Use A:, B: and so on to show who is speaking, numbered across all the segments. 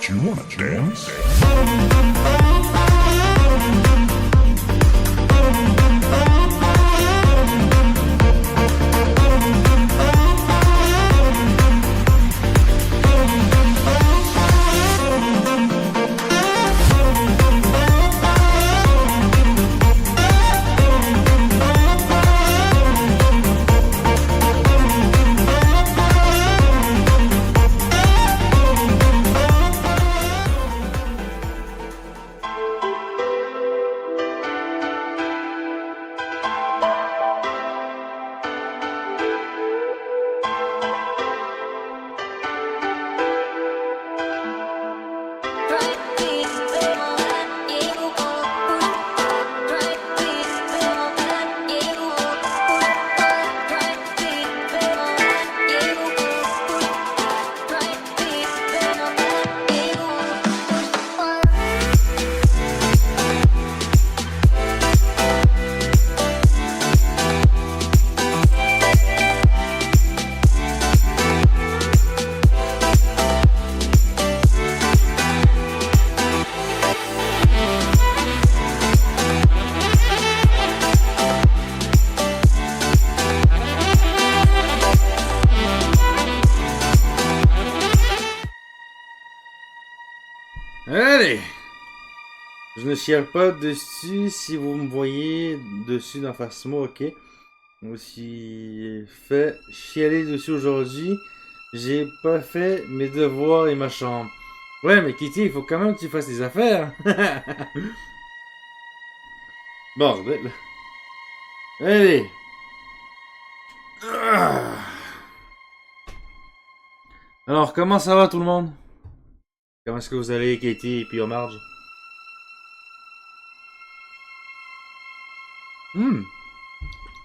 A: Do you wanna dance?
B: Allez! Je ne chiale pas dessus si vous me voyez dessus d'en face moi, ok? Je me suis fait chialer dessus aujourd'hui. J'ai pas fait mes devoirs et ma chambre. Ouais, mais Kitty, il faut quand même que tu fasses tes affaires. Bordel. Allez! Ah. Alors, comment ça va tout le monde? Comment est-ce que vous allez, Katie et puis Marge?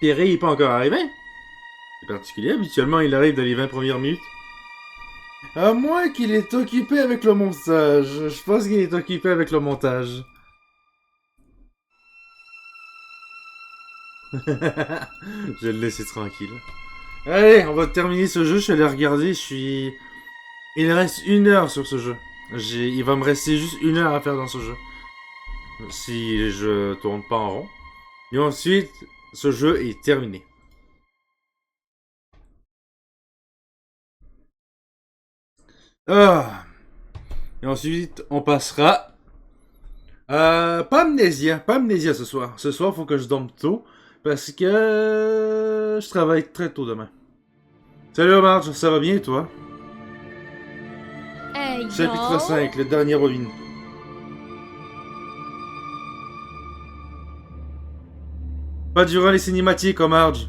B: Perry est pas encore arrivé? C'est particulier, habituellement il arrive dans les 20 premières minutes. À moins qu'il est occupé avec le montage. Je pense qu'il est occupé avec le montage. Je vais le laisser tranquille. Allez, on va terminer ce jeu. Je suis allé regarder. Il reste 1 heure sur ce jeu. Il va me rester juste 1 heure à faire dans ce jeu. Si je tourne pas en rond. Et ensuite, ce jeu est terminé. Ah. Et ensuite, on passera pas amnésia. Pas amnésia ce soir. Ce soir, faut que je dorme tôt. Parce que je travaille très tôt demain. Salut Marge, ça va bien toi?
C: Hey,
B: Chapitre
C: y'all.
B: 5, le dernier Robin. Pas durant les cinématiques, oh Marge.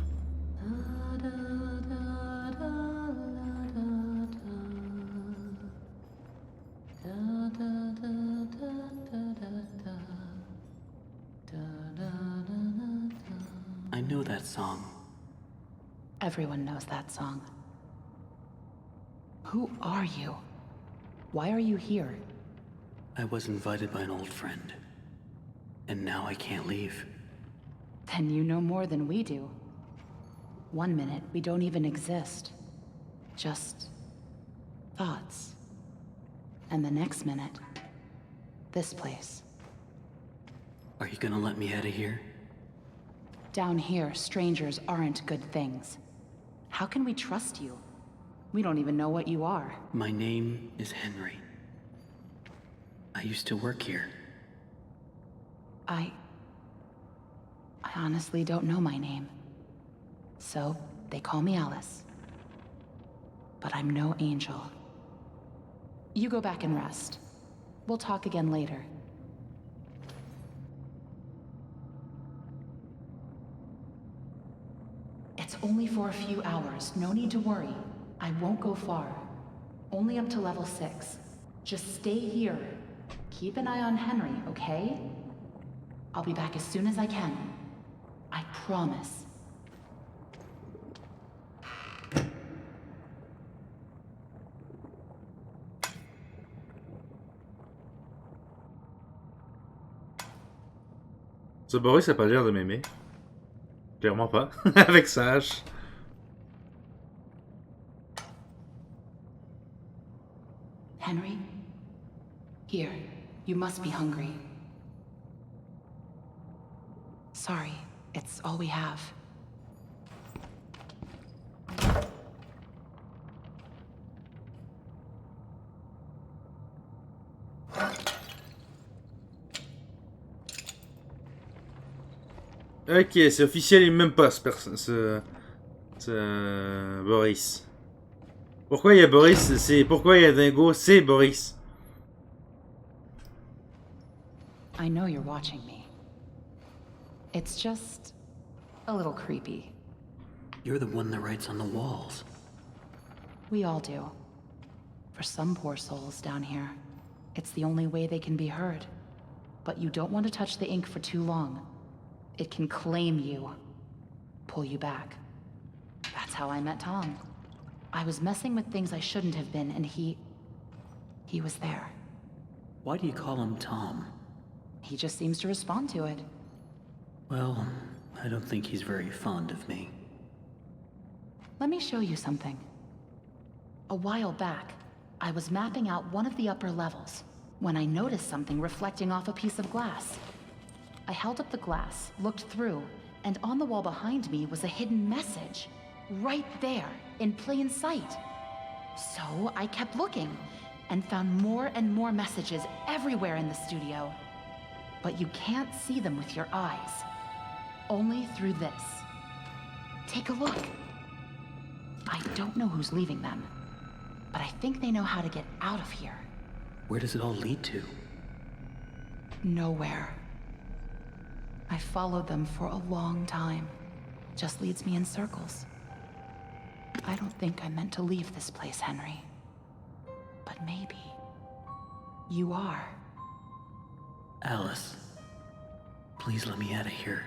D: I know that song.
E: Everyone knows that song. Who are you? Why are you here?
D: I was invited by an old friend. And now I can't leave.
E: Then you know more than we do. 1 minute, we don't even exist. Just thoughts. And the next minute, this place.
D: Are you gonna let me out of here?
E: Down here, strangers aren't good things. How can we trust you? We don't even know what you are.
D: My name is Henry. I used to work here.
E: I honestly don't know my name. So, they call me Alice. But I'm no angel. You go back and rest. We'll talk again later. It's only for a few hours. No need to worry. I won't go far. Only up to level 6. Just stay here. Keep an eye on Henry, okay? I'll be back as soon as I can. I promise.
B: Ce Boris a pas l'air de m'aimer. Clairement pas. Avec sa hache.
E: Henry, Here, you must be hungry. Sorry, it's all we have.
B: Ok, c'est officiel, il m'aime pas Boris. Pourquoi il y a Boris? Pourquoi il y a Dingo? C'est Boris.
E: I know you're watching me. It's just a little creepy.
D: You're the one that writes on the walls.
E: We all do. For some poor souls down here, it's the only way they can be heard. But you don't want to touch the ink for too long. It can claim you, pull you back. That's how I met Tom. I was messing with things I shouldn't have been, and he was there.
D: Why do you call him Tom?
E: He just seems to respond to it.
D: Well, I don't think he's very fond of me.
E: Let me show you something. A while back, I was mapping out one of the upper levels when I noticed something reflecting off a piece of glass. I held up the glass, looked through, and on the wall behind me was a hidden message. Right there, in plain sight. So I kept looking, and found more and more messages everywhere in the studio. But you can't see them with your eyes. Only through this. Take a look. I don't know who's leaving them, but I think they know how to get out of here.
D: Where does it all lead to?
E: Nowhere. I followed them for a long time. Just leads me in circles. I don't think I meant to leave this place, Henry. But maybe you are.
D: Alice, please let me out of here.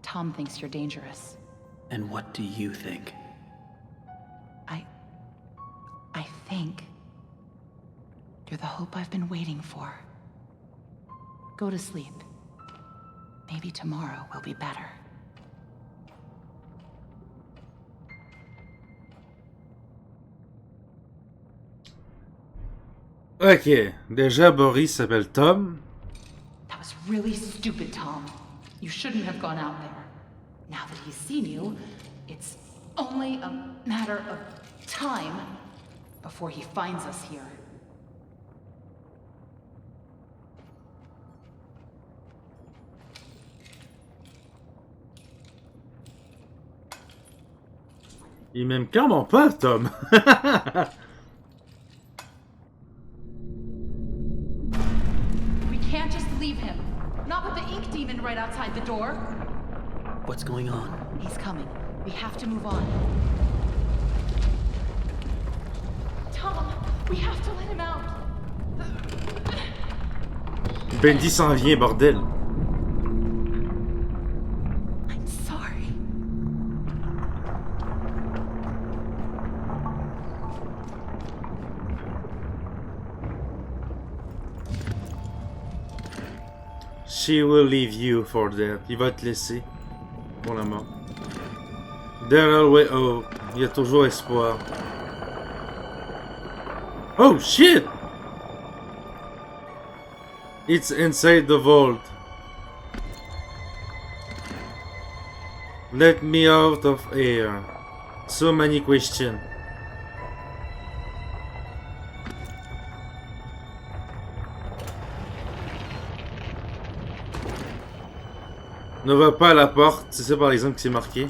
E: Tom thinks you're dangerous.
D: And what do you think?
E: I think you're the hope I've been waiting for. Go to sleep. Maybe tomorrow will be better.
B: Ok, déjà Boris s'appelle Tom.
E: That was really stupid, Tom. You shouldn't have gone out there. Now that he's seen you, it's only a matter of time before he finds us here.
B: Il m'aime clairement pas, Tom.
E: We can't just leave him. Not with the ink demon right outside the door.
D: What's going on?
E: He's coming. We have to move on. Tom, we have to let him out.
B: Bendy s'en vient, bordel.
E: I'm sorry.
B: She will leave you for dead. Il va te laisser pour la mort. There always hope. Il y a toujours espoir. Oh shit! It's inside the vault. Let me out of here. So many questions. Ne va pas à la porte, c'est ça par exemple que c'est marqué.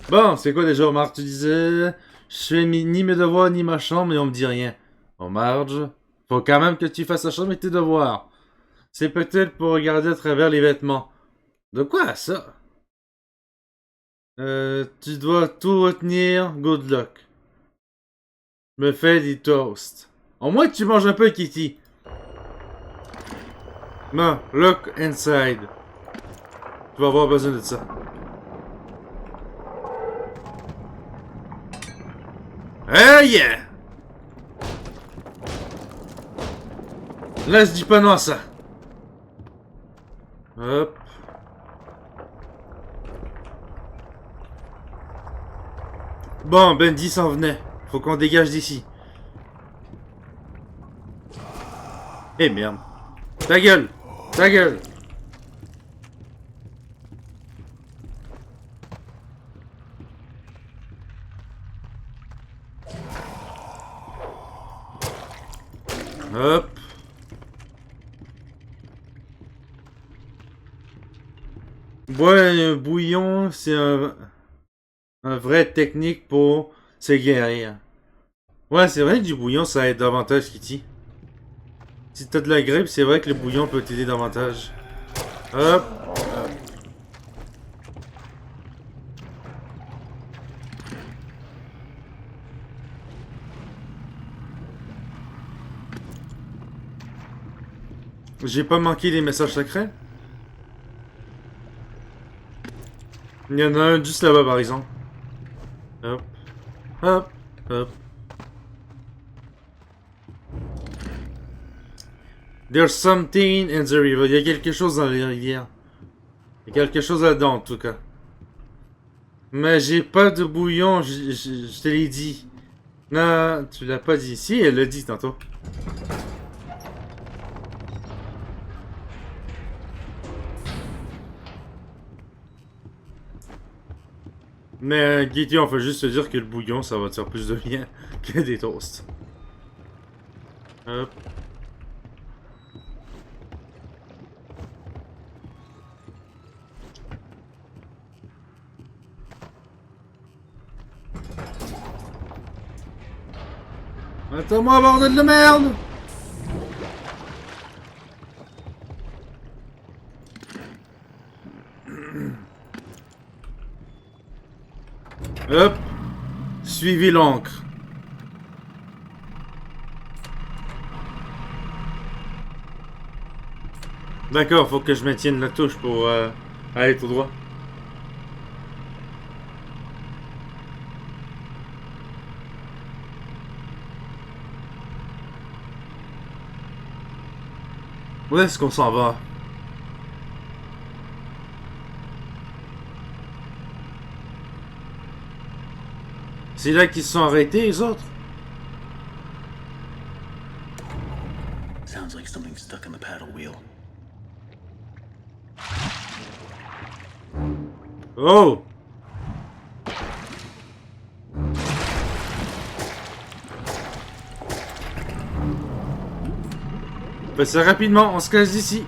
B: Bon, c'est quoi déjà, Marge? Tu disais, je fais ni mes devoirs ni ma chambre et on me dit rien. Bon, Marge, faut quand même que tu fasses ta chambre et tes devoirs. C'est peut-être pour regarder à travers les vêtements. De quoi ça? Tu dois tout retenir, good luck. Me fais des toasts. Au moins tu manges un peu, Kitty. Bon, look inside. Tu vas avoir besoin de ça. Hey yeah! Là, je dis pas non à ça. Hop. Bon, Bendy s'en venait. Faut qu'on dégage d'ici. Eh merde. Ta gueule. Ta gueule. Hop. Ouais, bouillon, c'est un vrai technique pour se guérir. Ouais, c'est vrai que du bouillon, ça aide davantage, Kitty. Si t'as de la grippe, c'est vrai que le bouillon peut t'aider davantage. Hop. J'ai pas manqué les messages secrets? Il y en a un juste là-bas, par exemple. Hop. Hop. Hop. There's something in the river. Il y a quelque chose dans les rivières. Il y a quelque chose là-dedans, en tout cas. Mais j'ai pas de bouillon, je te l'ai dit. Non, tu l'as pas dit. Si, elle l'a dit tantôt. Mais Guitty, on fait juste te dire que le bouillon, ça va te faire plus de bien que des toasts. Hop. Attends-moi, bordel de merde! Hop. Suivez l'encre. D'accord, faut que je maintienne la touche pour aller tout droit. Où est-ce qu'on s'en va? C'est là qu'ils se sont arrêtés, les autres?
D: Sounds like something stuck in the paddle wheel.
B: Oh! Fais ça rapidement, on se casse d'ici.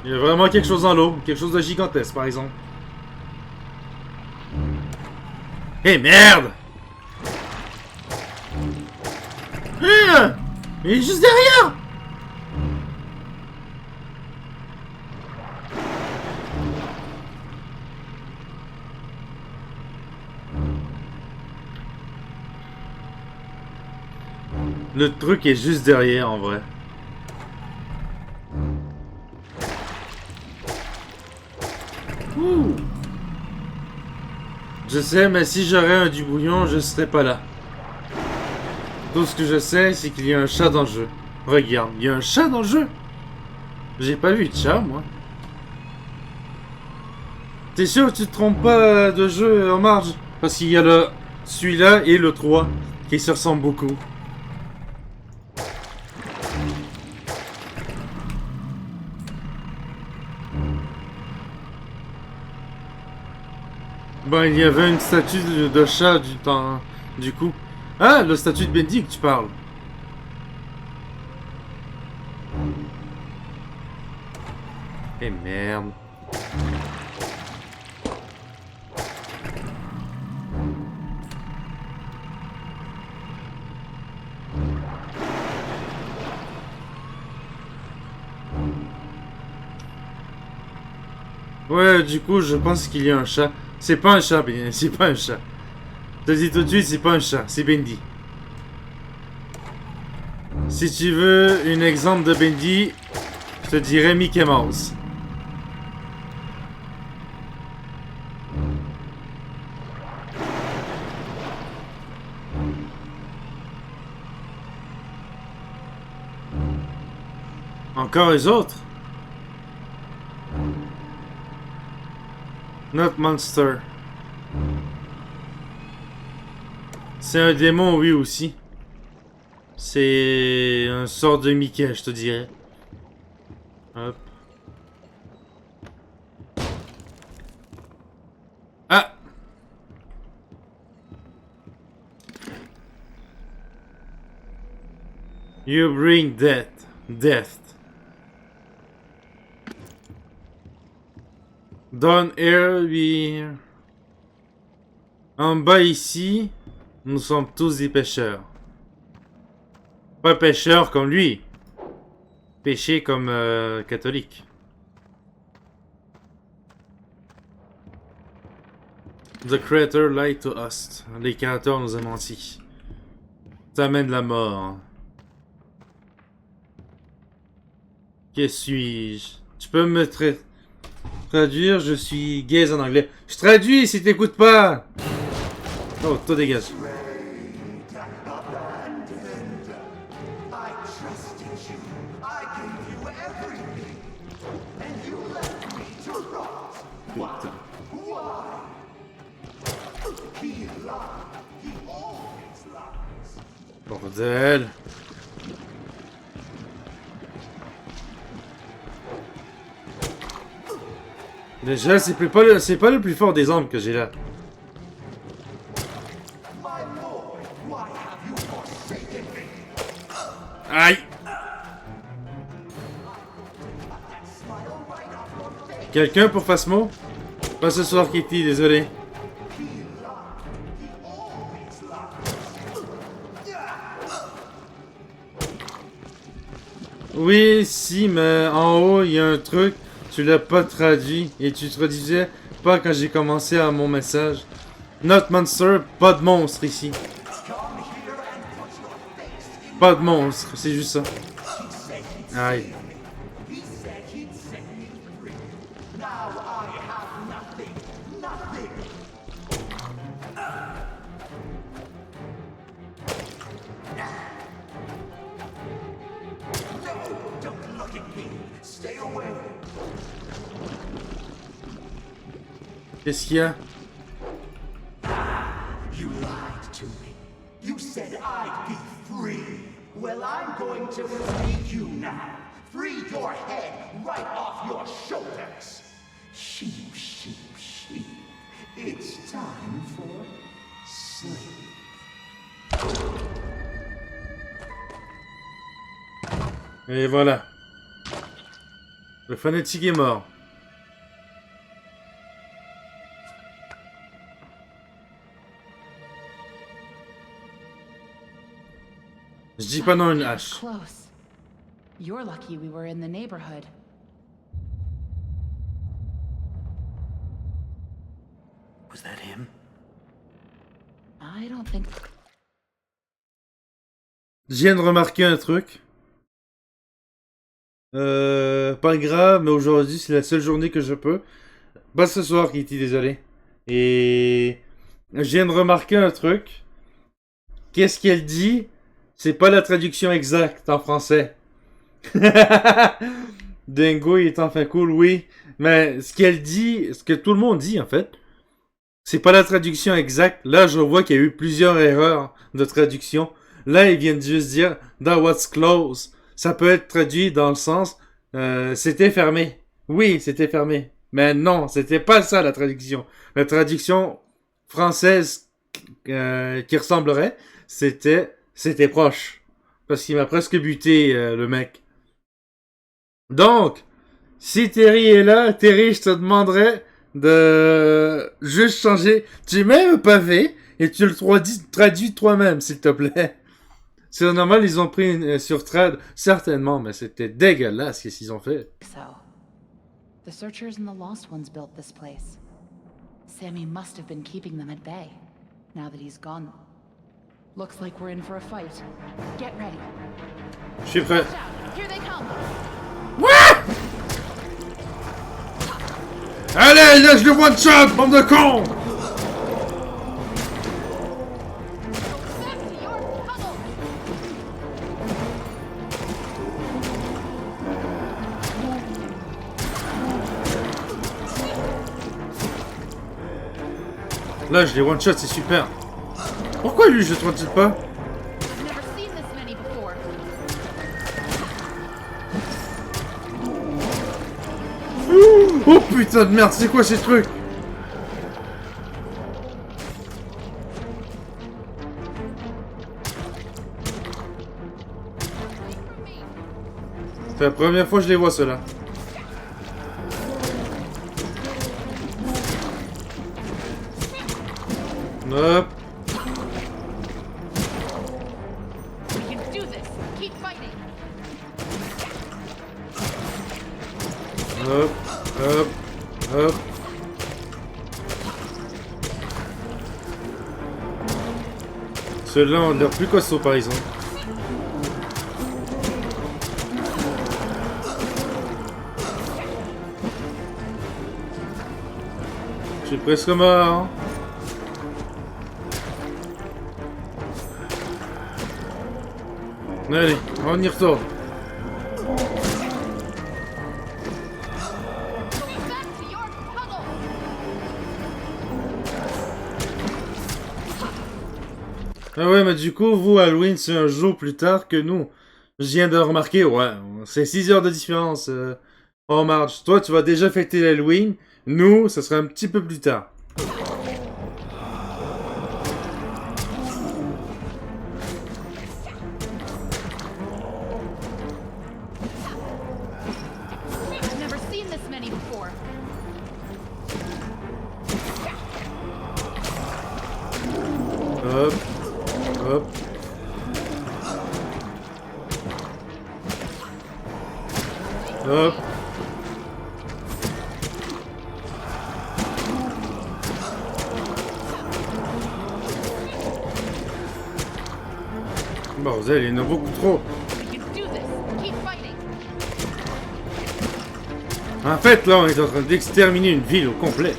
B: Il y a vraiment quelque chose dans l'eau, quelque chose de gigantesque par exemple. Eh merde! Ah! Il est juste derrière! Le truc est juste derrière en vrai. Ouh. Je sais, mais si j'aurais un du bouillon, je serais pas là. Tout ce que je sais, c'est qu'il y a un chat dans le jeu. Regarde, il y a un chat dans le jeu. J'ai pas vu de chat, moi. T'es sûr que tu te trompes pas de jeu en marge? Parce qu'il y a le celui-là et le 3 qui se ressemblent beaucoup. Ben, il y avait une statue de chat du temps. Du coup. Ah, la statue de Bendy que tu parles. Eh merde. Ouais, du coup, je pense qu'il y a un chat. C'est pas un chat, Ben. C'est pas un chat. Je te dis tout de suite, c'est pas un chat. C'est Bendy. Si tu veux un exemple de Bendy, je te dirais Mickey Mouse. Encore les autres? Not monster. C'est un démon, oui, aussi. C'est un sort de Mickey, je te dirais. Hop. Ah! You bring death. Death. Down here, we... En bas ici, nous sommes tous des pêcheurs. Pas pêcheurs comme lui. Péché comme catholique. The creator lied to us. Les créateurs nous ont menti. Ça amène la mort. Que suis-je? Tu peux me traduire? Je suis gaze en anglais. Je traduis si t'écoutes pas! Oh, toi dégage. Bordel. Déjà, c'est pas le plus fort des armes que j'ai là. Aïe! Quelqu'un pour Phasmo? Pas ce soir, Kitty, désolé. Oui, si, mais en haut, il y a un truc. Tu l'as pas traduit. Et tu traduisais pas quand j'ai commencé à mon message. Not monster, pas de monstre ici. Pas de monstre, c'est juste ça. Aïe. Qu'est-ce qu'il y a?
A: You lied to me. You said I'd be free. Well, I'm going to free you now. Free your head right off your shoulders. Sheep, sheep, sheep. It's time for sleep.
B: Et voilà. Le fanatique est mort. Je dis pas non une hache.
E: Close. You're lucky we were in the neighborhood.
D: Was that him?
E: I don't think...
B: Je viens de remarquer un truc. Pas grave, mais aujourd'hui c'est la seule journée que je peux. Pas ce soir, Kitty, désolé. Et je viens de remarquer un truc. Qu'est-ce qu'elle dit? C'est pas la traduction exacte en français. Dingo, il est enfin cool, oui. Mais ce qu'elle dit, ce que tout le monde dit en fait, c'est pas la traduction exacte. Là, je vois qu'il y a eu plusieurs erreurs de traduction. Là, ils viennent juste dire that was close. Ça peut être traduit dans le sens c'était fermé. Oui, c'était fermé. Mais non, c'était pas ça la traduction. La traduction française qui ressemblerait, c'était proche. Parce qu'il m'a presque buté le mec. Donc, si Terry est là, Terry, je te demanderais de juste changer. Tu mets un pavé et tu le traduis toi-même, s'il te plaît. C'est normal, ils ont pris une sur trad, certainement, mais c'était dégueulasse ce qu'ils ont fait.
E: So, the searchers and the lost ones built this place. Sammy must have been keeping them at bay, now that he's gone. Looks like we're in for a fight. Get ready.
B: Je suis prêt.
E: Here they come.
B: Allez, laisse le one shot, bande de cons!
E: Back to your tunnel.
B: Là, je les one-shot, c'est super. Pourquoi lui, je le one-shot pas?
E: I've never seen this many before.
B: Oh putain de merde, c'est quoi ces trucs? C'est la première fois que je les vois, ceux-là. Hop.
E: We can do this. Keep fighting.
B: Hop. Hop. Hop. Ceux-là ont l'air plus costauds, par exemple. Je suis presque mort. Allez, on y retourne.
E: Back to your puddle.
B: Ah ouais, mais du coup, vous, Halloween, c'est un jour plus tard que nous. Je viens de remarquer, ouais, c'est 6 heures de différence en marge. Toi, tu vas déjà fêter l'Halloween. Nous, ça sera un petit peu plus tard.
E: I've never seen this many before.
B: Hop. Hop. Hop. Bordel, il y en a beaucoup trop.
E: We can do this. Keep fighting.
B: En fait, là, on est en train d'exterminer une ville au complet.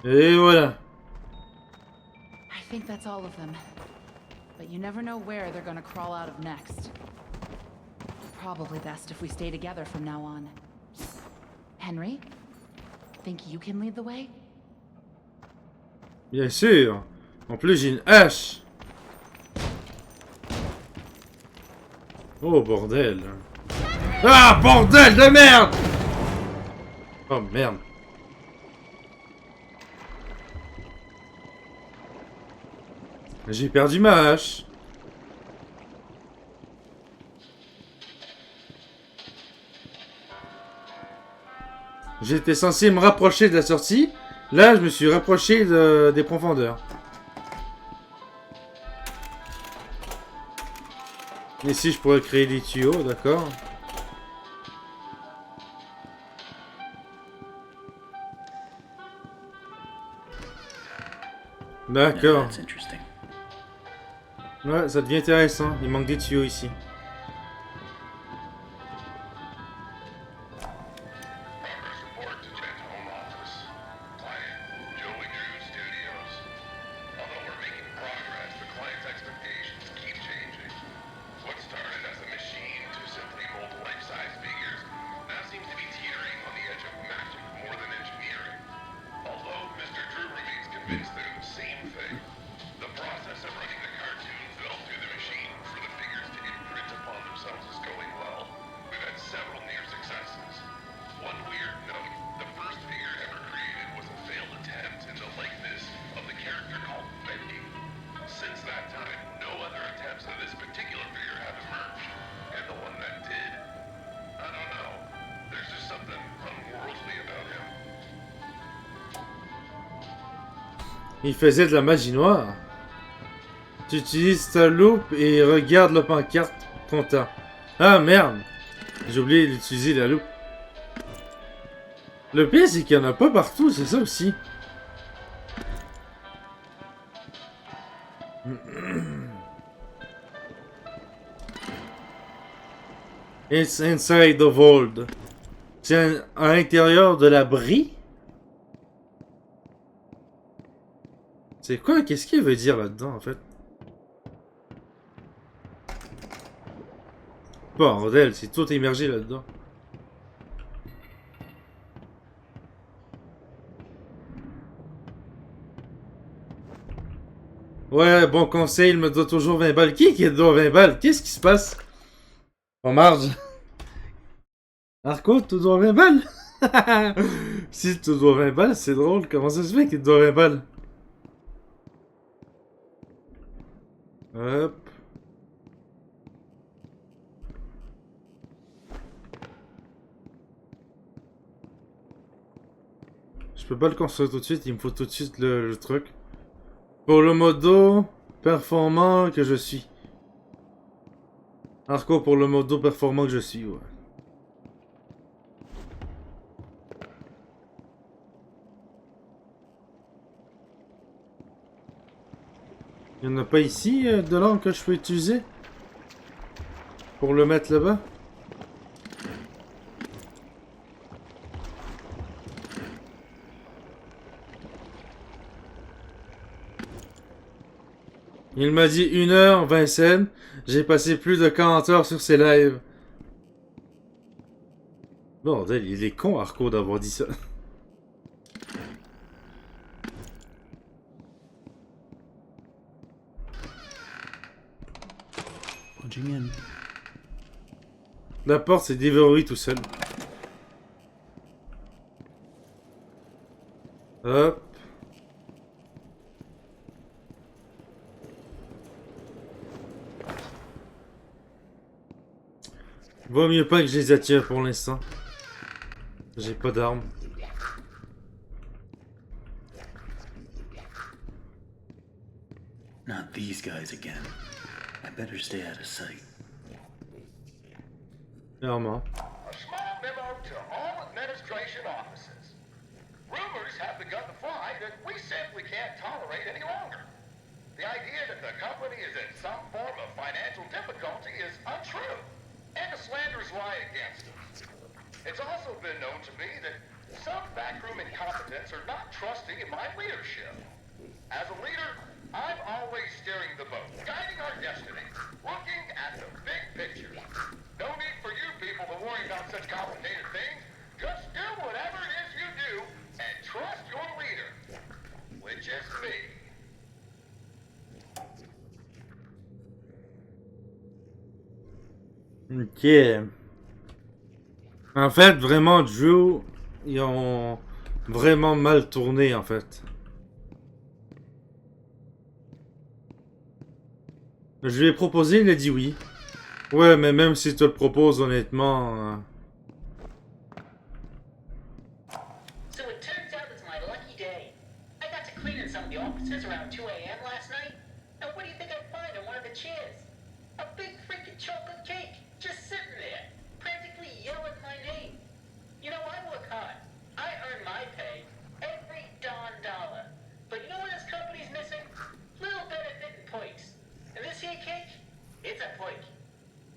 B: Et voilà.
E: I think that's all of them. But you never know where they're gonna crawl out of next. Probably best if we stay together from now on. Henry? Think you can lead the way?
B: Bien sûr. En plus, j'ai une hache. Oh, bordel. Ah, bordel de merde! Oh, merde. J'ai perdu ma hache. J'étais censé me rapprocher de la sortie. Là, je me suis rapproché des profondeurs. Ici, je pourrais créer des tuyaux, d'accord.
D: Now
B: D'accord.
D: that's interesting.
B: Ouais, ça devient intéressant. Il manque des tuyaux ici.
C: Progress report to Jen's home office. Client, Joey Drew Studios. Although we're making progress, the client's expectations keep changing. What started as a machine to simply mold life-size figures now seems to be teetering on the edge of magic more than engineering. Although Mr. Drew remains convinced they're the same thing, the process of running the cartoons built through the machine for the figures to imprint upon themselves is going well. We've had several near successes. One weird note, the first figure ever created was a failed attempt in the likeness of the character called Bendy. Since that time, no other attempts of this particular figure have emerged. And the one that did, I don't know. There's just something unworldly about him.
B: Il faisait de la magie noire. Tu utilises ta loupe et regarde la pancarte comptant. Ah merde! J'ai oublié d'utiliser la loupe. Le pire, c'est qu'il n'y en a pas partout, c'est ça aussi. It's inside the vault. C'est à l'intérieur de l'abri? C'est quoi? Qu'est-ce qu'il veut dire là-dedans, en fait? Bordel, c'est tout immergé là-dedans. Ouais, bon conseil, il me doit toujours 20 balles. Qui doit 20 balles? Qu'est-ce qui se passe? En marge. Arco, tu dois 20 balles? Si tu dois 20 balles, c'est drôle. Comment ça se fait qu'il te doit 20 balles? Hop. Je peux pas le construire tout de suite, il me faut tout de suite le truc. Pour le modo performant que je suis. Arco pour le modo performant que je suis, ouais. Il n'y en a pas ici de l'or que je peux utiliser? Pour le mettre là-bas? Il m'a dit 1h, Vincent. J'ai passé plus de 40 heures sur ses lives. Bordel, il est con, Arco, d'avoir dit ça.
D: Punching in.
B: La porte s'est déverrouillée tout seul. Hop. Vaut mieux pas que je les attire pour l'instant. J'ai pas d'armes.
D: Not these guys again. I better stay out of sight.
B: Clairement.
C: A small memo to all administration offices. Rumors have begun to fly that we simply can't tolerate any longer. The idea that the company is in some form of financial difficulty is untrue, and the slanders lie against us. It's also been known to me that some backroom incompetents are not trusting in my leadership. As a leader, I'm always steering the boat, guiding our destiny, looking at the big picture. No need for you people to worry about such complicated things. Just do whatever it is you do and trust your leader, which is me.
B: Ok. En fait, vraiment, Drew, ils ont vraiment mal tourné, en fait. Je lui ai proposé, il a dit oui. Ouais, mais même si tu le proposes, honnêtement...
F: So it turns out it's my lucky day. I got to clean in some of the offices around 2 a.m. last night. And what do you think I find on one of the chairs? A big freaking chocolate cake, just sitting there, practically yelling my name. You know, I work hard. I earn my pay, every darn dollar. But you know what this company's missing? Little benefit and perks. And this here cake, it's a perk.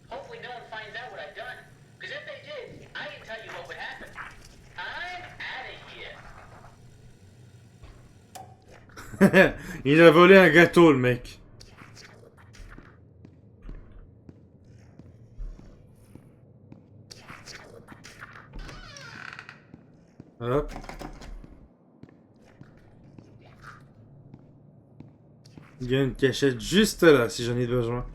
F: Hopefully no one finds out what I've done. Because if they did, I can tell you what would happen. I'm out of here.
B: Il a volé un gâteau, le mec. Hop. Il y a une cachette juste là, si j'en ai besoin.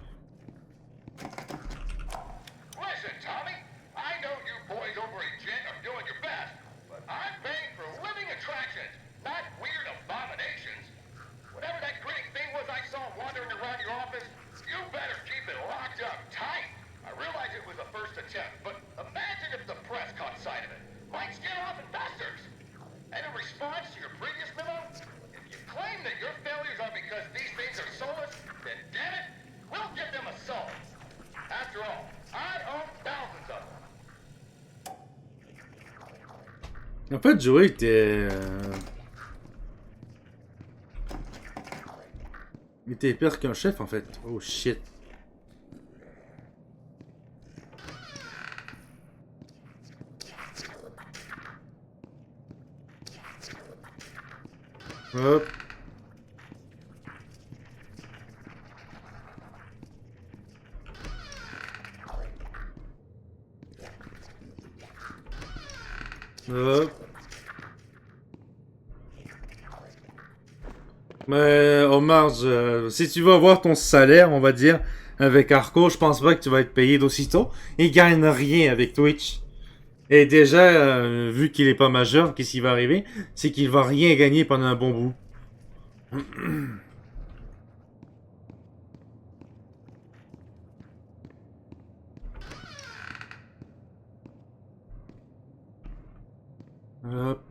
C: Listen, Tommy, I know you boys over at Jet are doing your best, but I'm paying for living attractions, not weird abominations. Whatever that grinning thing was I saw wandering around your office, you better keep it locked up tight. I realize it was a first attempt, but imagine if the press caught sight of it. Might scare off investors. And in response to your previous memo, if you claim that your failures are because these things are soulless, then damn it, we'll give them a soul. After all, I own thousands of them.
B: En fait, Joey était... Il était pire qu'un chef, en fait. Oh, shit. Hop. Hop. Mais Omar, si tu veux avoir ton salaire, on va dire, avec Arco, je pense pas que tu vas être payé d'aussitôt. Il gagne rien avec Twitch. Et déjà, vu qu'il est pas majeur, qu'est-ce qui va arriver? C'est qu'il va rien gagner pendant un bon bout. Hop.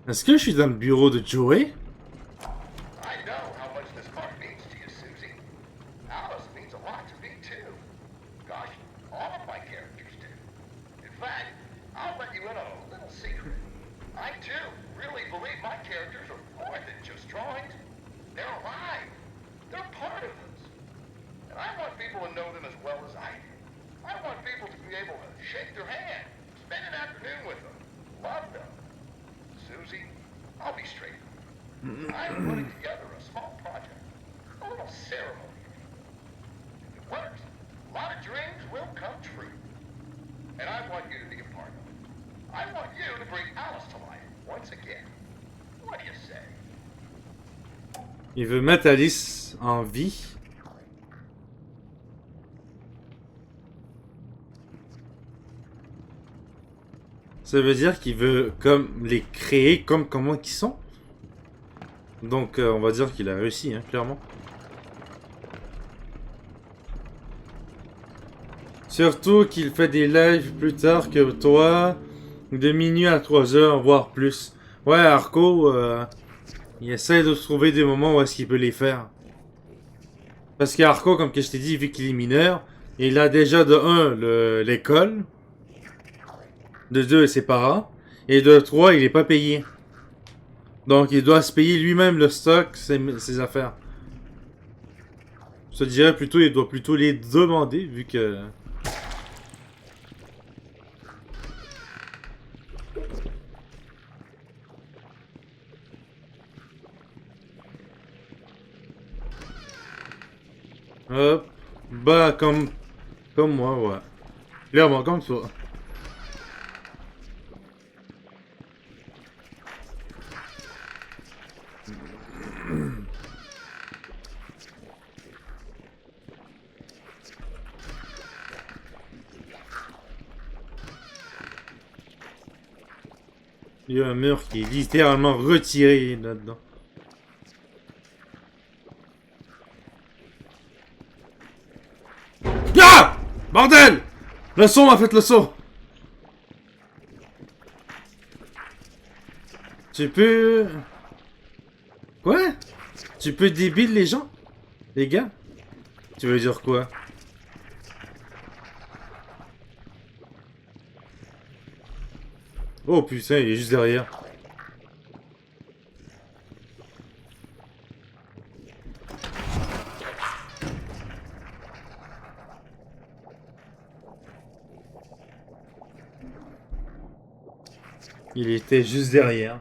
B: Est-ce que je suis dans le bureau de Joey?
C: I know how much this car means to you, Susie. Alice means a lot to me, too. Gosh, all of my characters do. In fact, I'll let you in on a little secret. I, too, really believe my characters are more than just drawings. They're alive. They're part of us. And I want people to know them as well as I do. I want people to be able to shake their hand, spend an afternoon with them, love them. Susie, I'll be straight. I'm putting together a small project, a little ceremony. If it works, a lot of dreams will come true. And I want you to be a part of it. I want you to bring Alice to life once again. What do you say?
B: Il veut mettre Alice en vie. Ça veut dire qu'il veut comme les créer comme comment ils sont. Donc on va dire qu'il a réussi, hein, clairement. Surtout qu'il fait des lives plus tard que toi, de minuit à 3h, voire plus. Ouais, Arco, il essaie de trouver des moments où est-ce qu'il peut les faire. Parce qu'Arco, comme que je t'ai dit, vu qu'il est mineur, il a déjà de 1 l'école. De 2 ses parents. Et de 3 il est pas payé. Donc il doit se payer lui-même le stock, ses affaires. Je te dirais plutôt, il doit plutôt les demander vu que... Hop. Bah comme moi, ouais. Clairement comme ça. Il y a un mur qui est littéralement retiré là-dedans. Ah! Bordel! Le son m'a fait le saut! Tu peux... Quoi? Tu peux débile les gens? Les gars? Tu veux dire quoi? Oh putain, il est juste derrière. Il était juste derrière.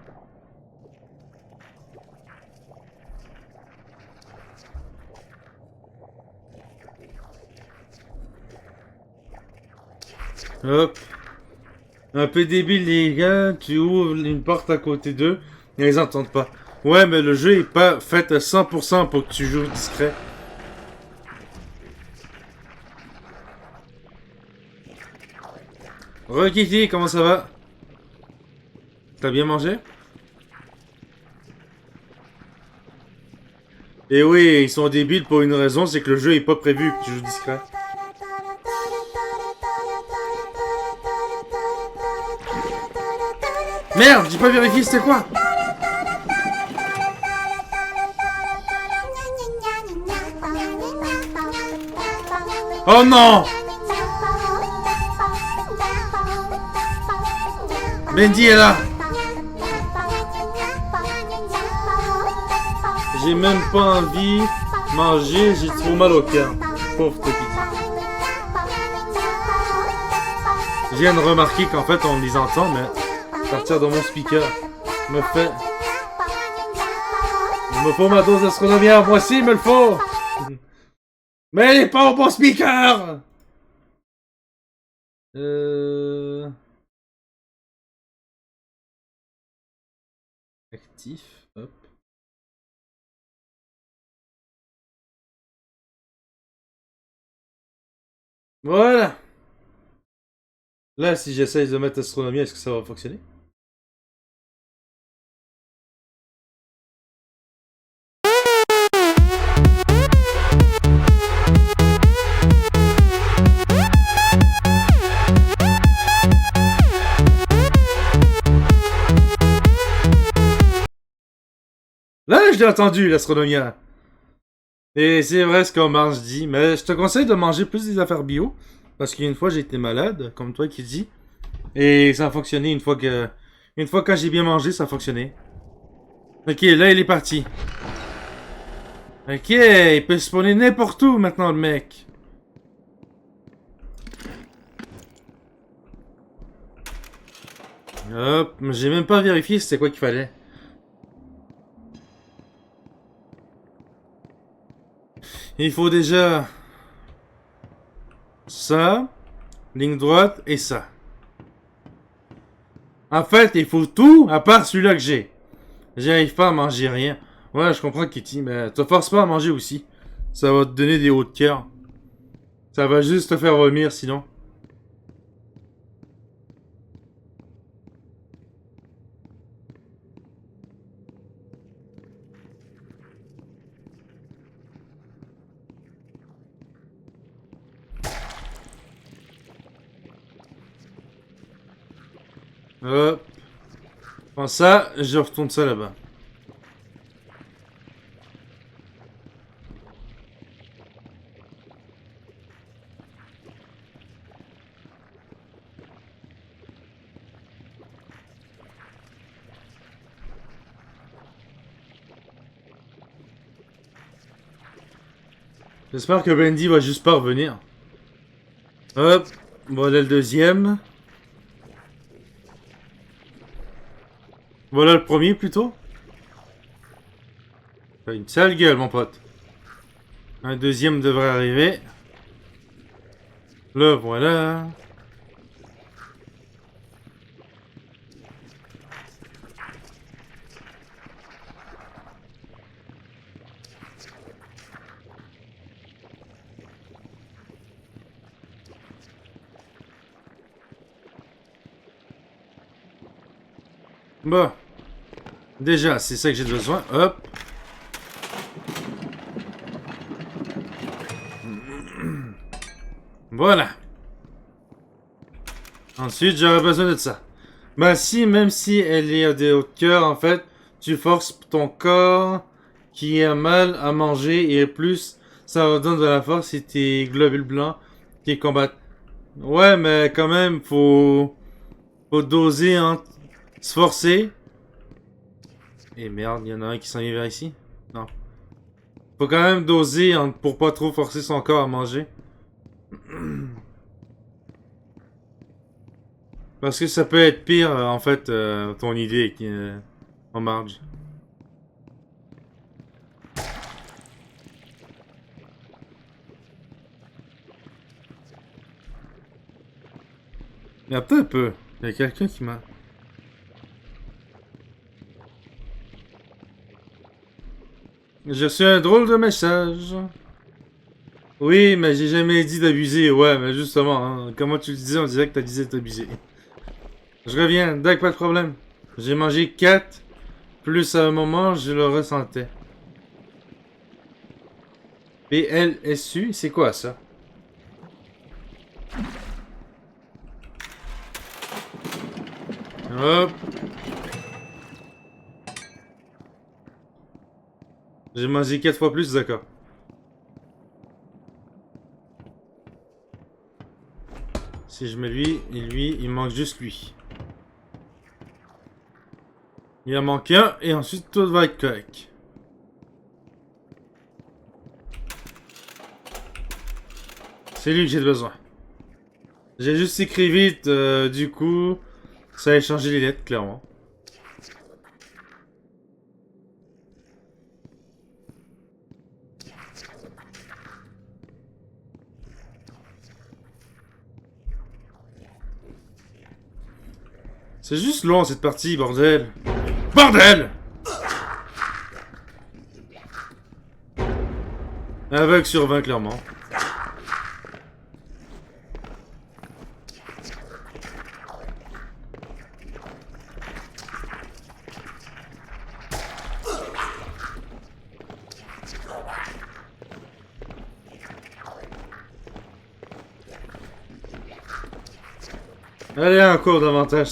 B: Hop. Un peu débile les gars, tu ouvres une porte à côté d'eux, et ils entendent pas. Ouais, mais le jeu est pas fait à 100% pour que tu joues discret. Re Kitty, comment ça va? T'as bien mangé? Et oui, ils sont débiles pour une raison, c'est que le jeu est pas prévu que tu joues discret. Merde, j'ai pas vérifié c'était quoi? Oh non! Bendy est là! J'ai même pas envie de manger, j'ai trop mal au cœur. Pauvre petit. Je viens de remarquer qu'en fait on les entend, mais à partir de mon speaker, me fait... Il me faut ma dose d'astronomie, moi aussi il me le faut! Mais elle est pas au bon speaker! Euh... Actif, hop. Voilà. Là, si j'essaye de mettre astronomie, est-ce que ça va fonctionner? Là, je l'ai entendu, l'astronomia. Et c'est vrai ce qu'on mange dit, mais je te conseille de manger plus des affaires bio. Parce qu'une fois, j'ai été malade, comme toi qui dis. Et ça a fonctionné une fois que... Une fois que j'ai bien mangé, ça a fonctionné. Ok, là, il est parti. Ok, il peut spawner n'importe où maintenant, le mec. Hop, j'ai même pas vérifié c'était quoi qu'il fallait. Il faut déjà... ça, ligne droite et ça. En fait, il faut tout à part celui-là que j'ai. J'arrive pas à manger rien. Ouais, je comprends Kitty, mais te force pas à manger aussi. Ça va te donner des hauts de cœur. Ça va juste te faire vomir sinon. Hop. Prends ça, je retourne ça là-bas. J'espère que Bendy va juste pas revenir. Hop. Voilà le deuxième. Voilà le premier plutôt. T'as une sale gueule mon pote. Un deuxième devrait arriver. Le voilà. Bon. Déjà, c'est ça que j'ai besoin. Hop. Voilà. Ensuite, j'aurais besoin de ça. Bah si, même si elle est de haut cœur, en fait, tu forces ton corps qui a mal à manger et plus, ça redonne de la force et tes globules blancs qui combattent. Ouais, mais quand même, faut doser, hein. Se forcer. Et merde, il y en a un qui s'en vient vers ici. Non. Faut quand même doser hein, pour pas trop forcer son corps à manger. Parce que ça peut être pire, en fait, ton idée en marge. Mais attends un peu. Il y a quelqu'un qui m'a... J'ai reçu un drôle de message. Oui, mais j'ai jamais dit d'abuser. Ouais, mais justement, hein, comment tu le disais, on dirait que t'as dit d'abuser. Je reviens, d'accord, pas de problème. J'ai mangé 4, plus à un moment, je le ressentais. PLSU, c'est quoi ça? Hop. J'ai mangé 4 fois plus, d'accord. Si je mets lui, et lui, il manque juste lui. Il en manque un, et ensuite tout va être correct. C'est lui que j'ai besoin. J'ai juste écrit vite, du coup, ça a changé les lettres, clairement. C'est juste long cette partie, bordel. Bordel! Aveugle sur 20, clairement. Allez, encore davantage.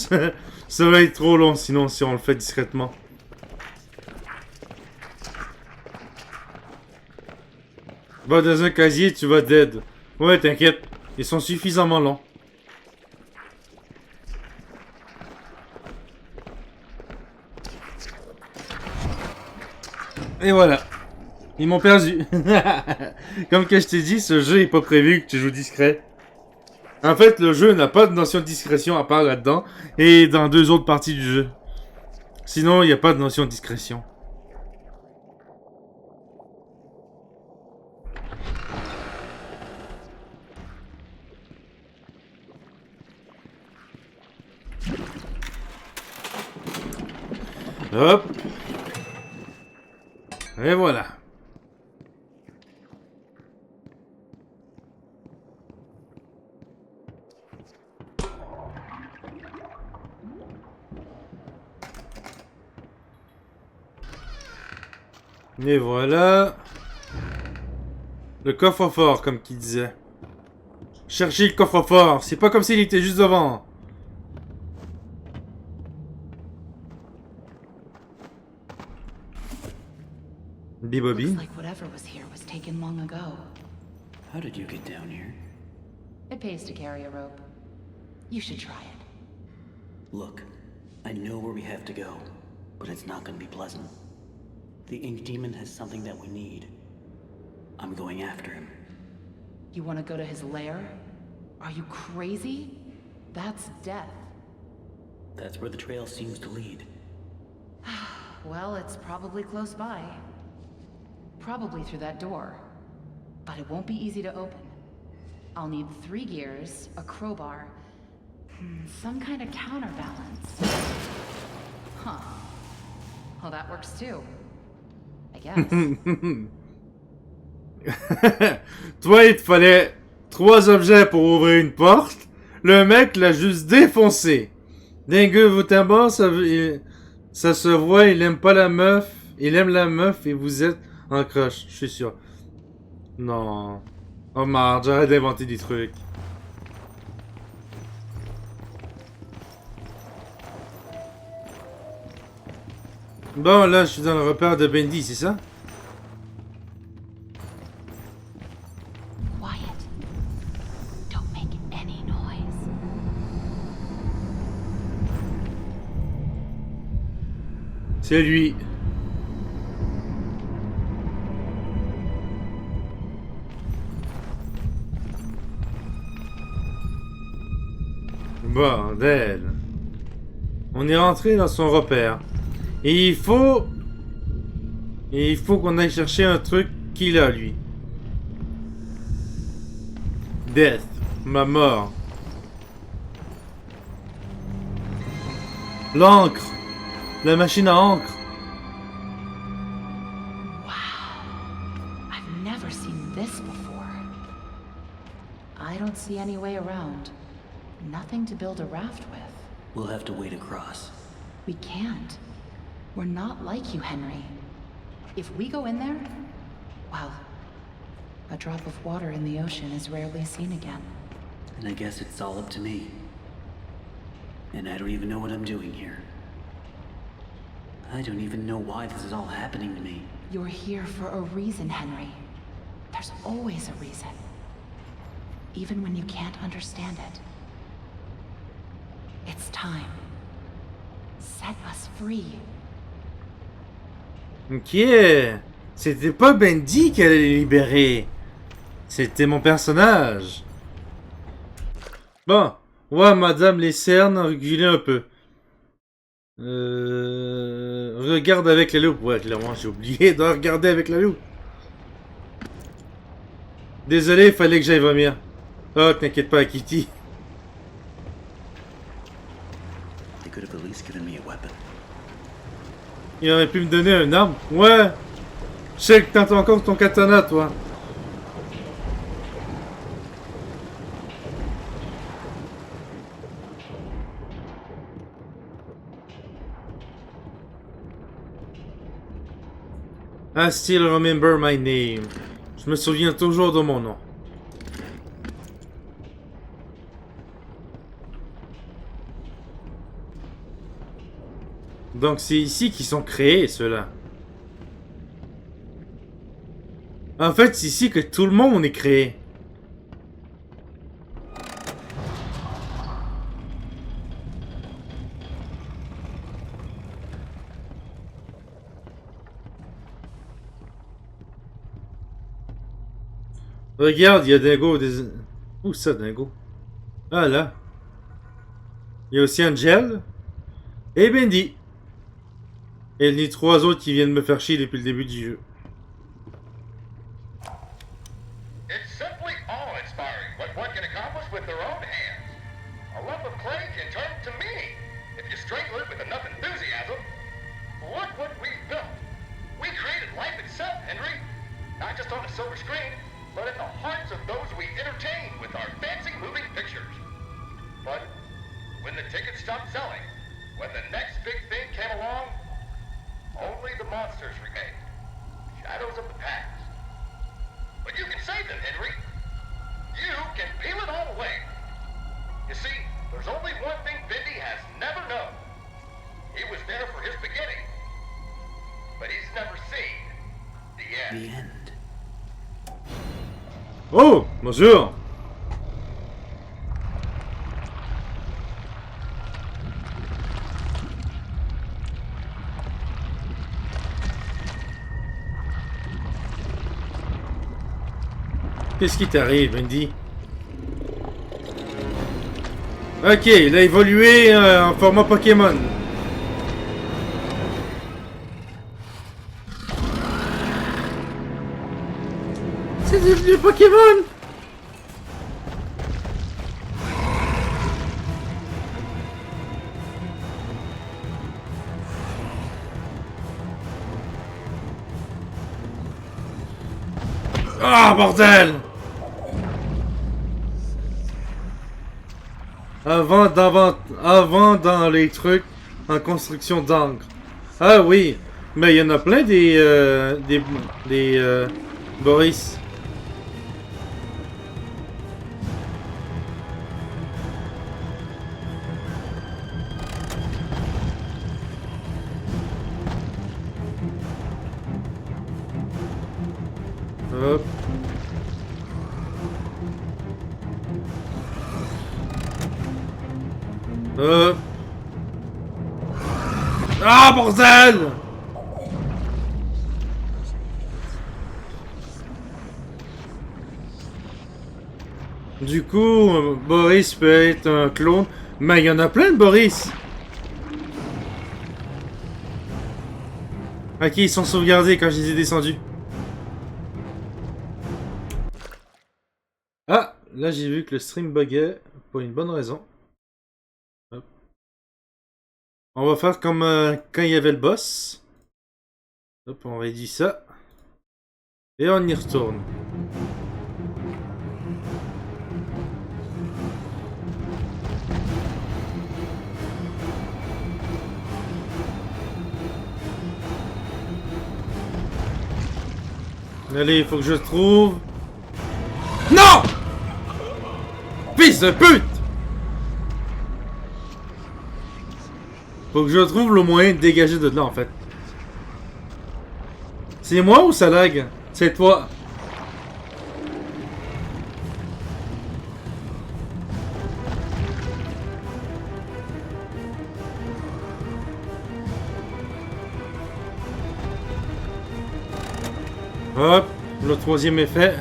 B: Ça va être trop long sinon si on le fait discrètement. Va dans un casier, tu vas dead. Ouais, t'inquiète. Ils sont suffisamment longs. Et voilà. Ils m'ont perdu. Comme que je t'ai dit, ce jeu est pas prévu que tu joues discret. En fait, le jeu n'a pas de notion de discrétion à part là-dedans et dans 2 autres parties du jeu. Sinon, il n'y a pas de notion de discrétion. Hop. Et voilà. Et voilà. Le coffre-fort, comme qu'il disait. Cherchez le coffre-fort. C'est pas comme s'il était juste devant. Bobby.
E: Looks like whatever was here was taken long ago.
D: How did you get down here?
E: It pays to carry a rope. You should try it.
D: Look, I know where we have to go, but it's not gonna be pleasant. The Ink Demon has something that we need. I'm going after him.
E: You want to go to his lair? Are you crazy? That's death.
D: That's where the trail seems to lead.
E: Well, it's probably close by. Probably through that door. But it won't be easy to open. I'll need 3 gears, a crowbar, some kind of counterbalance. Huh. Well, that works too. I guess.
B: Toi, il te fallait 3 objets pour ouvrir une porte. Le mec l'a juste défoncé. Dingue, vous tabac, ça se voit, il aime pas la meuf. Il aime la meuf et vous êtes en croche, je suis sûr. Non. Oh merde, j'arrête d'inventer des trucs. Bon, là, je suis dans le repère de Bendy, c'est ça?
E: Quiet. Don't make any noise.
B: C'est lui. Bordel. On est rentré dans son repère. Et il faut qu'on aille chercher un truc qu'il a, lui. Death. Ma mort. L'encre. La machine à encre.
E: I've never seen this before. I don't see any way around. Nothing to build a raft with.
D: We'll have to wade across.
E: We can't. We're not like you, Henry. If we go in there, well, a drop of water in the ocean is rarely seen again.
D: And I guess it's all up to me. And I don't even know what I'm doing here. I don't even know why this is all happening to me.
E: You're here for a reason, Henry. There's always a reason. Even when you can't understand it. It's time. Set us free.
B: Ok. C'était pas Bendy qui allait les libérer. C'était mon personnage. Bon. Ouais, madame les cernes, reculez un peu. Regarde avec la loupe. Ouais, clairement, j'ai oublié de regarder avec la loupe. Désolé, il fallait que j'aille vomir. Oh, t'inquiète pas, Kitty.
D: The could have at least given me a weapon.
B: Il aurait pu me donner une arme. Ouais. Je sais que t'as encore ton katana, toi. I still remember my name. Je me souviens toujours de mon nom. Donc c'est ici qu'ils sont créés, ceux-là. En fait, c'est ici que tout le monde est créé. Regarde, il y a Dingo. Où ça, Dingo? Ah, là. Il y a aussi Angel. Et Bendy. Et les 3 autres qui viennent me faire chier depuis le début du jeu.
C: It's simply awe-inspiring what one can accomplish with their own hands. A lump of clay can turn to meaning if you strangle it with enough enthusiasm. Look what we've built. We created life itself, Henry. Not just on a silver screen, but in the hearts of those we entertain with our fancy moving pictures. But when the tickets stopped selling, when the next big thing came along, only the monsters remained. Shadows of the past. But you can save them, Henry. You can peel it all away. You see, there's only one thing Bendy has never known. He was there for his beginning, but he's never seen the end.
D: The end.
B: Oh, bonjour. Qu'est-ce qui t'arrive, Andy? Ok, il a évolué en format Pokémon. C'est devenu Pokémon! Ah, bordel! Avant dans les trucs en construction d'encre. Ah oui, mais il y en a plein des Boris. Hop. Ah, bordel! Du coup, Boris peut être un clone, mais il y en a plein de Boris. Ok, ils sont sauvegardés quand je les ai descendus. Ah, là j'ai vu que le stream buguait pour une bonne raison. Hop. On va faire comme quand il y avait le boss. Hop, on réduit ça. Et on y retourne. Allez, il faut que je trouve... Non! Fils de pute! Faut que je trouve le moyen de dégager de là, en fait. C'est moi ou ça lag? C'est toi. Hop, le troisième effet.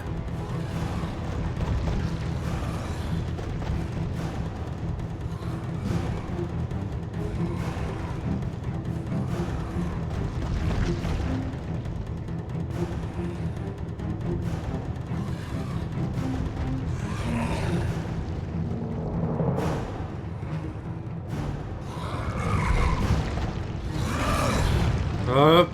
B: Hop.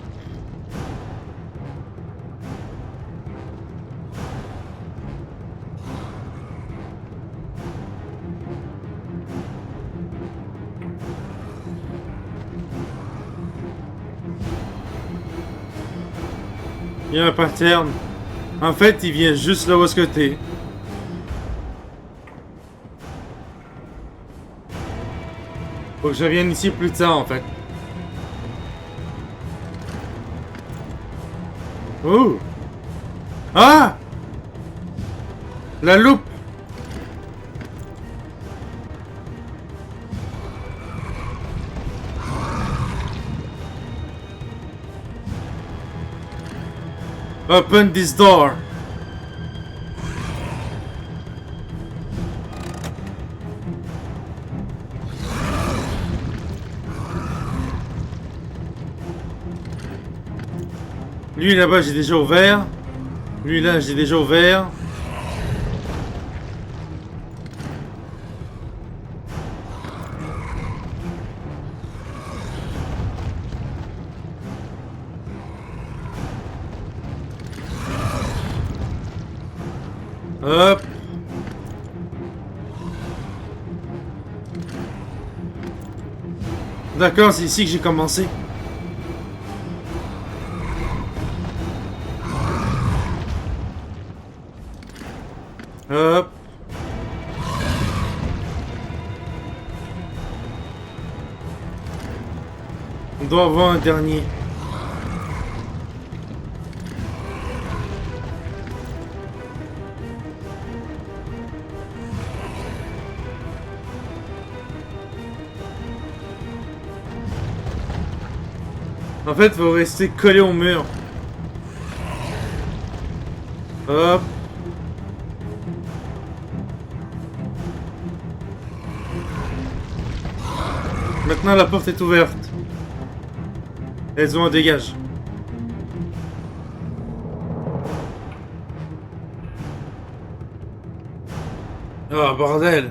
B: Il y a un pattern. En fait, il vient juste là où est-ce que t'es. Faut que je vienne ici plus tard, en fait. Oh! Ah! La loupe! Open this door. Lui là-bas j'ai déjà ouvert. Lui là j'ai déjà ouvert. Hop. D'accord, c'est ici que j'ai commencé. Hop. On doit avoir un dernier. En fait, faut rester collé au mur. Hop. Maintenant, la porte est ouverte. Elles ont un dégage. Oh, bordel.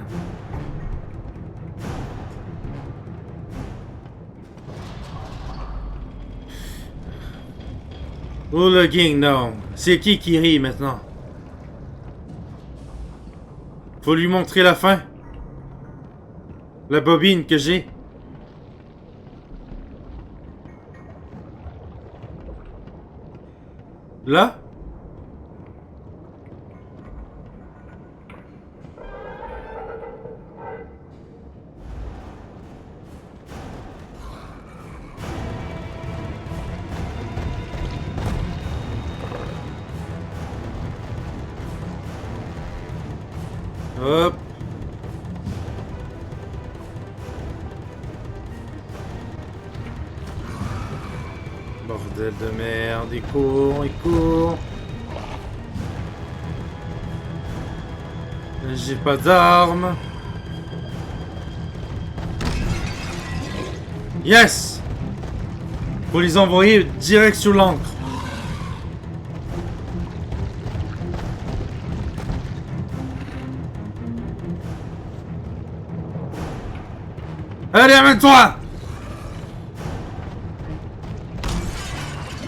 B: Oh, le gang, non. C'est qui rit maintenant? Faut lui montrer la fin. La bobine que j'ai. Là? Hop. Bordel de merde, il court, il court. J'ai pas d'armes. Yes! Faut les envoyer direct sur l'encre. Allez, amène-toi!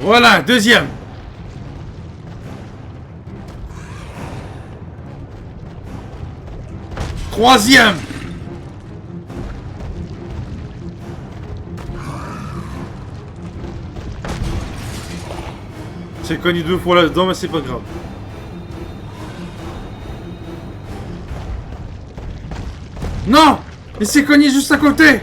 B: Voilà, deuxième. Troisième. J'ai cogné 2 fois là-dedans, mais c'est pas grave. Non! Il s'est cogné juste à côté!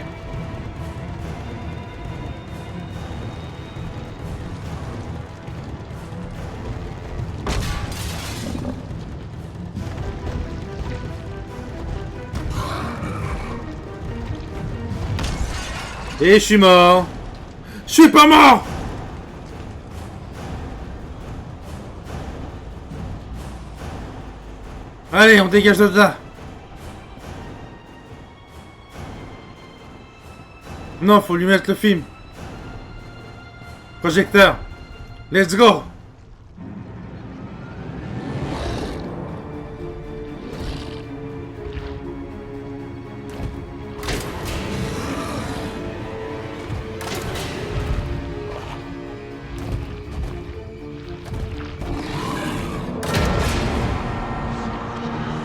B: Et je suis mort! Je suis pas mort! Allez, on dégage de là! Non, faut lui mettre le film. Projecteur. Let's go.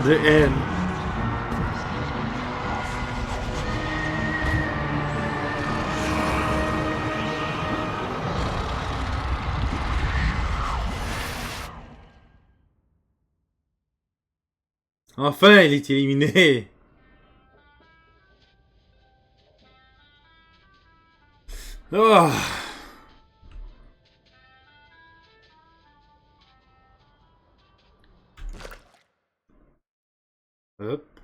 B: The End. Enfin, il est éliminé. Oh. Hop.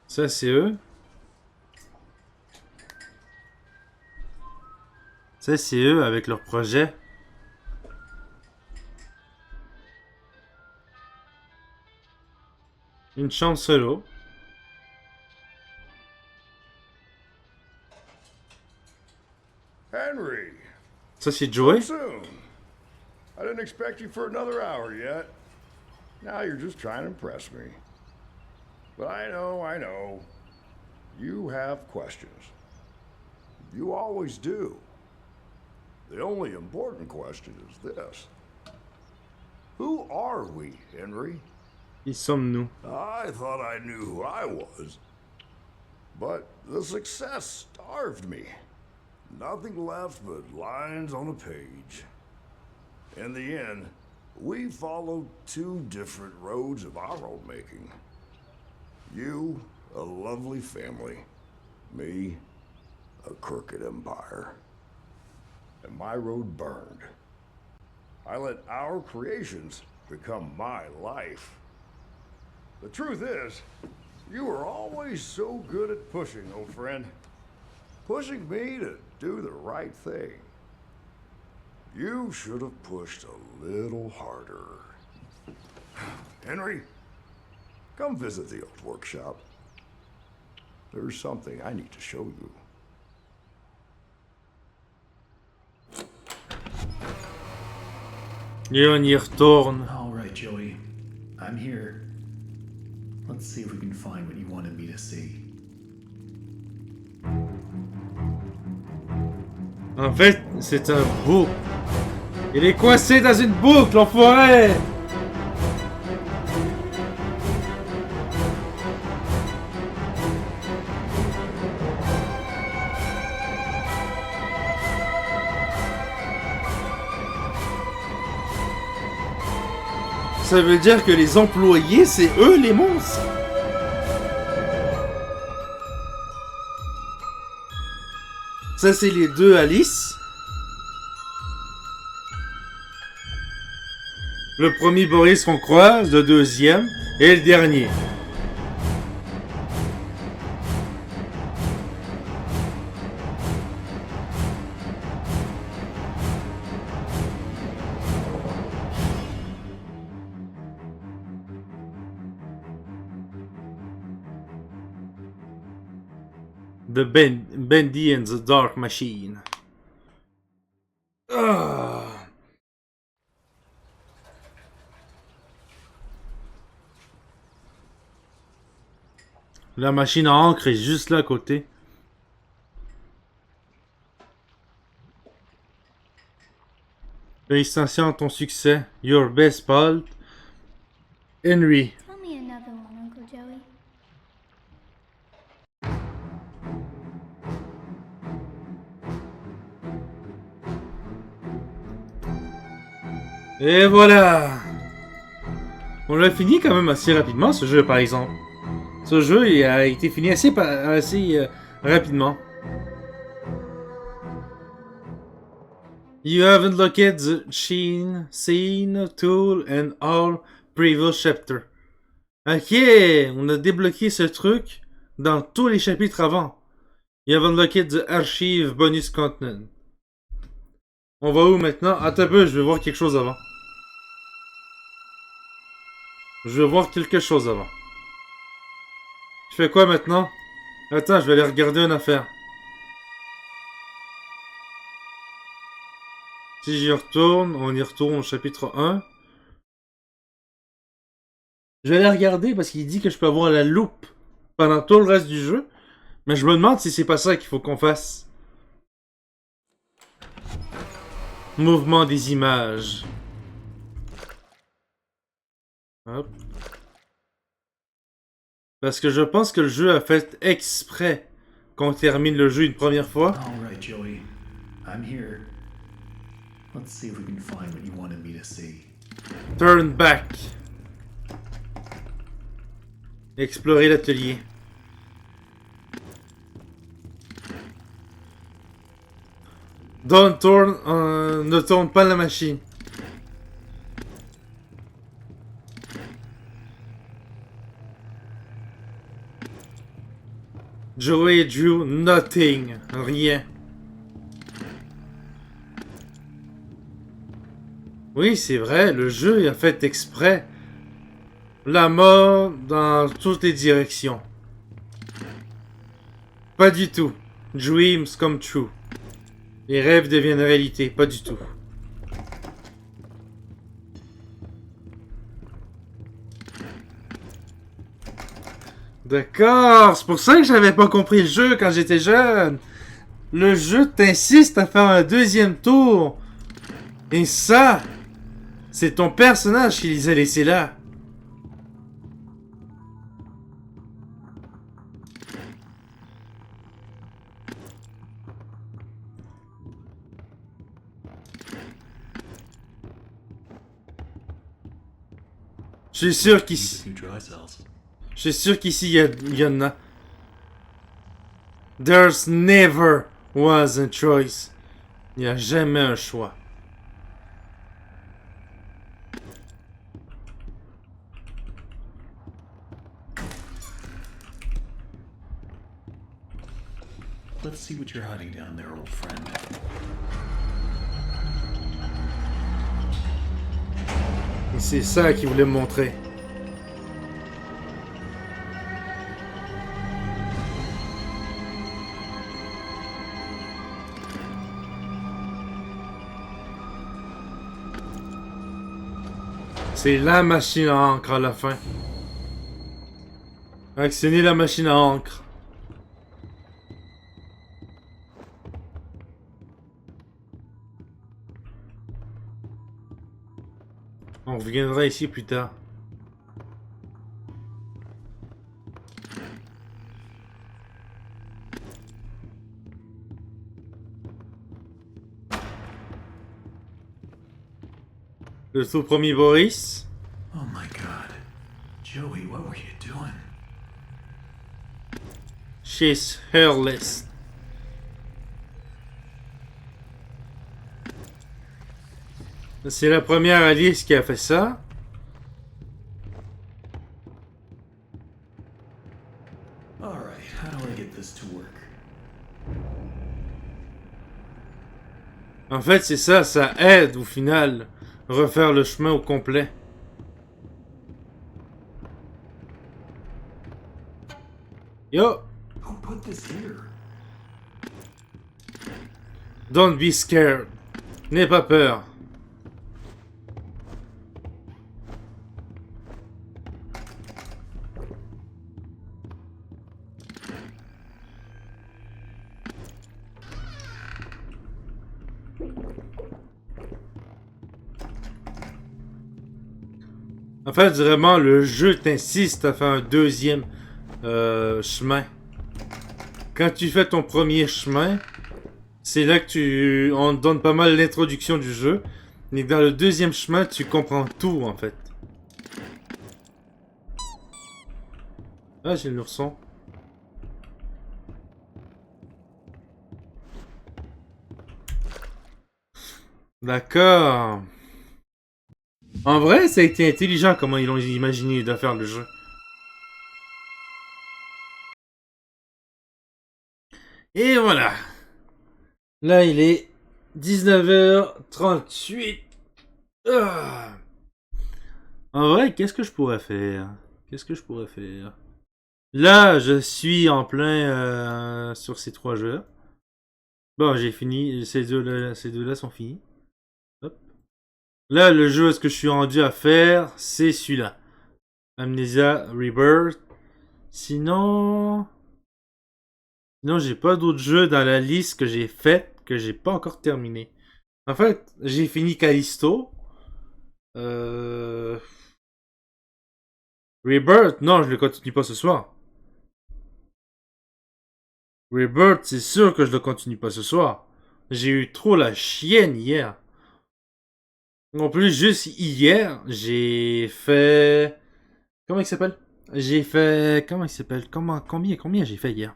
B: Ça, c'est eux. Ça, c'est eux avec leur projet. Une chambre solo.
G: Henry,
B: Ça, c'est Joey.
G: soon. I didn't expect you for another hour yet. Now you're just trying to impress me. But I know. You have questions. You always do. The only important question is this. Who are we, Henry?
B: Qui sommes-nous?
G: I thought I knew who I was. But the success starved me. Nothing left but lines on a page. In the end, we followed two different roads of our own making. You, a lovely family. Me, a crooked empire. And my road burned. I let our creations become my life. The truth is, you were always so good at pushing, old friend. Pushing me to do the right thing. You should have pushed a little harder. Henry, come visit the old workshop. There's something I need to show you.
B: Et on y retourne.
H: All right, Joey. I'm here. Let's see if we can find what you wanted me to see.
B: En fait, c'est un boucle. Il est coincé dans une boucle, l'enfoiré! Ça veut dire que les employés, c'est eux les monstres. Ça, c'est les deux Alice. Le premier Boris qu'on croise, le deuxième et le dernier. The Bendy and the Dark Machine. Ah. La machine à encre est juste là à côté. Félicitations à ton succès. Your best pal. Henry.
I: Tell me another one, Uncle Joey.
B: Et voilà. On l'a fini quand même assez rapidement ce jeu par exemple. Ce jeu il a été fini assez rapidement. You have unlocked the scene, tool and all previous chapter. Ok, on a débloqué ce truc dans tous les chapitres avant. You have unlocked the archive bonus content. On va où maintenant? Attends un peu, je vais voir quelque chose avant. Je vais voir quelque chose avant. Je fais quoi maintenant? Attends, je vais aller regarder une affaire. Si j'y retourne, on y retourne au chapitre 1. Je vais aller regarder parce qu'il dit que je peux avoir la loupe pendant tout le reste du jeu. Mais je me demande si c'est pas ça qu'il faut qu'on fasse. mouvement des images. Hop. Parce que je pense que le jeu a fait exprès qu'on termine le jeu une première fois.
H: Alright, Joey. I'm here. Let's see if we can find what you wanted me to see.
B: Turn back. Explorer l'atelier. Don't turn, ne tourne pas la machine. Joey drew nothing, rien. Oui, c'est vrai, le jeu a fait exprès. La mort dans toutes les directions. Pas du tout. Dreams come true. Les rêves deviennent réalité, pas du tout. D'accord, c'est pour ça que j'avais pas compris le jeu quand j'étais jeune. Le jeu t'insiste à faire un deuxième tour. Et ça, c'est ton personnage qui les a laissés là. Je suis sûr qu'ici...
H: Few dry cells.
B: Je suis sûr qu'ici, il y en a. There's never was a choice. Il n'y a jamais un choix.
H: Let's see what you're hiding down there, old friend.
B: Et c'est ça qu'il voulait me montrer. C'est la machine à encre à la fin. Actionnez la machine à encre. On reviendra ici plus tard. Le tout premier Boris.
H: Oh my god. Joey, what were you doing?
B: She's hairless. C'est la première Alice qui a fait ça.
H: Alright, how do I get this to work?
B: En fait, c'est ça, ça aide au final refaire le chemin au complet. Yo,
H: Who put this here?
B: don't be scared. N'aie pas peur. En fait, vraiment, le jeu t'insiste à faire un deuxième chemin. Quand tu fais ton premier chemin, c'est là que on te donne pas mal l'introduction du jeu. Mais dans le deuxième chemin, tu comprends tout, en fait. Ah, j'ai l'ourson. D'accord. En vrai, ça a été intelligent comment ils ont imaginé de faire le jeu. Et voilà. Là, il est 19h38. Ah. En vrai, qu'est-ce que je pourrais faire? Qu'est-ce que je pourrais faire? Là, je suis en plein sur ces trois jeux-là. Bon, j'ai fini. Ces deux-là sont finis. Hop. Là, le jeu, ce que je suis rendu à faire, c'est celui-là. Amnesia Rebirth. Sinon, j'ai pas d'autres jeux dans la liste que j'ai faite que j'ai pas encore terminé. En fait, j'ai fini Callisto. Rebirth, non, je le continue pas ce soir. Rebirth, c'est sûr que je le continue pas ce soir. J'ai eu trop la chienne hier. En plus, juste hier, j'ai fait... Comment il s'appelle? J'ai fait... Comment il s'appelle? Combien j'ai fait hier?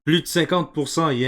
B: Plus de 50% hier.